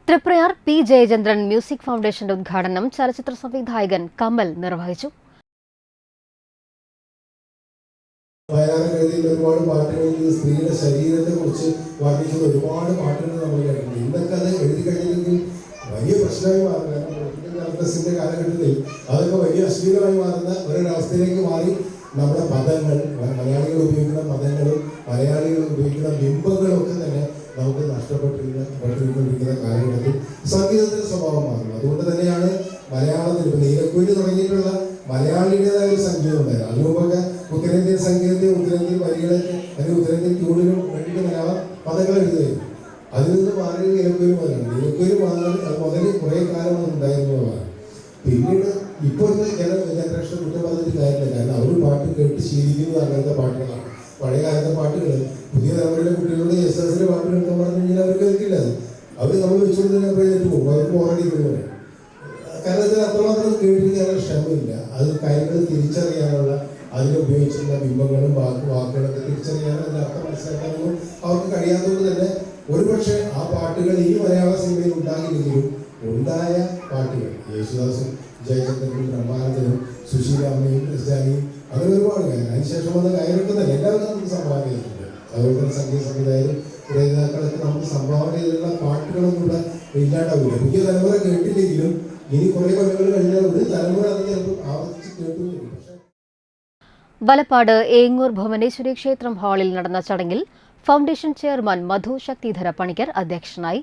Triprayar P Jayachandran music ഫൗണ്ടേഷന്റെ ഉദ്ഘാടനം ചലച്ചിത്ര സംവിധായകൻ കമൽ നിർവഹിച്ചു. ഒരുപാട് പാട്ടുകൾ സ്ത്രീയുടെ ശരീരത്തെ കുറിച്ച് വർണ്ണിക്കുന്ന ഒരുപാട് പാട്ടുകൾ നമ്മൾ കേട്ടിട്ടുണ്ട്. ഇന്നൊക്കെ അത് എഴുതി കഴിഞ്ഞില്ലെങ്കിൽ വലിയ പ്രശ്നമായി മാറുക. കാരണം കാലഘട്ടത്തിൽ അതൊക്കെ വലിയ അശ്ലീലമായി മാറുന്ന ഒരവസ്ഥയിലേക്ക് മാറി. നമ്മുടെ പദങ്ങൾ, മലയാളികൾ ഉപയോഗിക്കുന്ന പദങ്ങളും മലയാളികൾ ഉപയോഗിക്കുന്ന ബിംബങ്ങളും ഒക്കെ തന്നെ നമുക്ക് നഷ്ടപ്പെട്ടിരിക്കുന്ന കാലഘട്ടത്തിൽ സംഗീതത്തിന്റെ സ്വഭാവം മാറുന്നു. അതുകൊണ്ട് തന്നെയാണ് മലയാളത്തിൽ ഇപ്പൊ നീലക്കുയിൽ തുടങ്ങിയിട്ടുള്ള മലയാളിയുടേതായ ഒരു സംഗീതം ഉണ്ടായിരുന്നു. അതിനുമുമ്പൊക്കെ ഉത്തരേന്ത്യൻ സംഗീതത്തെ, ഉത്തരേന്ത്യൻ വരികളൊക്കെ അല്ലെങ്കിൽ ഉത്തരേന്ത്യൻ ട്യൂണിനും വേണ്ടിയിട്ട് മലയാളം പദങ്ങൾ എഴുതുകയായിരുന്നു. അതിൽ നിന്ന് മാറി നീലക്കുയിൽ മുതലാണ്. നീലക്കുയിൽ മുതൽ കുറെ കാലം ഉണ്ടായിരുന്നതാണ്. പിന്നീട് ഇപ്പോഴത്തെ ജനറേഷൻ കുറ്റം പറഞ്ഞിട്ട് കാര്യമില്ല. കാരണം അവർ പാട്ട് കേട്ട് ശീലിക്കുന്നത് അങ്ങനത്തെ പാട്ടുകളാണ്. പഴയ കാലത്തെ പാട്ടുകൾ പുതിയ തലമുറയിലെ കുട്ടികളുടെ യേശുദാസിന്റെ പാട്ട് കേൾക്കാൻ പറഞ്ഞു കഴിഞ്ഞാൽ അവർ കേൾക്കില്ല. അവർ നമ്മൾ വെച്ചുകൊടുത്തതിനെ പ്രയോജനം പോകും. അവർക്ക് ഓൾറെഡി ഇതുപോലെ കാരണം അത്രമാത്രം കേട്ടിരിക്കാനുള്ള ക്ഷമയില്ല. അത് കാര്യങ്ങൾ തിരിച്ചറിയാനുള്ള, അതിലുപയോഗിച്ചിട്ടുള്ള ബിംബങ്ങളും വാക്കുകളൊക്കെ തിരിച്ചറിയാനും അതിന്റെ അർത്ഥം മനസ്സിലാക്കാനൊന്നും അവർക്ക് കഴിയാത്തതുകൊണ്ട് തന്നെ ഒരുപക്ഷെ ആ പാട്ടുകൾ ഈ മലയാള സിനിമയിൽ ഉണ്ടാകില്ലെങ്കിലും ഉണ്ടായ പാട്ടുകൾ യേശുദാസും ജയചന്ദ്രനും ബ്രഹ്മാനന്ദനും സുശീലാമ്മയും ക്രിസ്ത്യാനിയും അങ്ങനെ ഒരുപാട് കാര്യം അതിനുശേഷം വന്ന കാര്യമൊക്കെ തന്നെ എല്ലാവരും നമുക്ക് സംഭാവന ചെയ്തിട്ടുണ്ട്. അതുപോലെ തന്നെ സംഗീത സംവിധായകരും രചയിതാക്കളൊക്കെ നമുക്ക് സംഭാവന ചെയ്തിട്ടുള്ള പാട്ടുകളൊന്നും ഇവിടെ ഇല്ലാണ്ടാവില്ല. പുതിയ തലമുറ കേട്ടില്ലെങ്കിലും ഇനി കുറെ കൊല്ലങ്ങൾ കഴിഞ്ഞാൽ ഒരു തലമുറ അത് ചിലപ്പോൾ ആവർത്തിച്ച് കേട്ടുന്നില്ല. വലപ്പാട് ഏങ്ങൂർ ഭുവനേശ്വരി ക്ഷേത്രം ഹാളിൽ നടന്ന ചടങ്ങിൽ ഫൗണ്ടേഷൻ ചെയർമാൻ മധു ശക്തിധര പണിക്കർ അധ്യക്ഷനായി.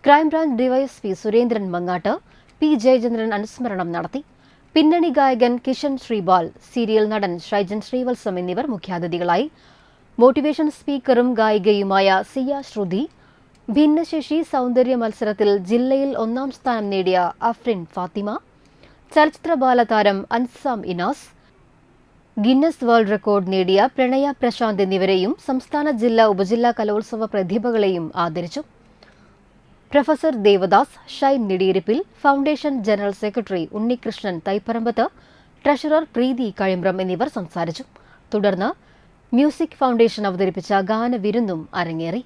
Crime branch DYSP Surendran Mangattu P Jayachandran അനുസ്മരണം നടത്തി. പിന്നണി ഗായകൻ കിഷൻ ശ്രീബാൽ, സീരിയൽ നടൻ ഷൈജൻ ശ്രീവത്സം എന്നിവർ മുഖ്യാതിഥികളായി. മോട്ടിവേഷൻ സ്പീക്കറും ഗായികയുമായ സിയ ശ്രുതി, ഭിന്നശേഷി സൗന്ദര്യ മത്സരത്തിൽ ജില്ലയിൽ 1ാം സ്ഥാനം നേടിയ അഫ്രിൻ ഫാത്തിമ, ചലച്ചിത്ര ബാലതാരം Ansam Inas, Guinness world record നേടിയ പ്രണയ പ്രശാന്ത് എന്നിവരെയും സംസ്ഥാന ജില്ലാ ഉപജില്ലാ കലോത്സവ പ്രതിഭകളെയും ആദരിച്ചു. പ്രൊഫസർ ദേവദാസ്, ഷൈൻ നെടിയിരിപ്പിൽ, foundation general secretary Unnikrishnan Thaiparambath, treasurer Preethi Kazhimbram എന്നിവർ സംസാരിച്ചു. തുടർന്ന് മ്യൂസിക് ഫൗണ്ടേഷൻ അവതരിപ്പിച്ച ഗാനവിരുന്നും അരങ്ങേറി.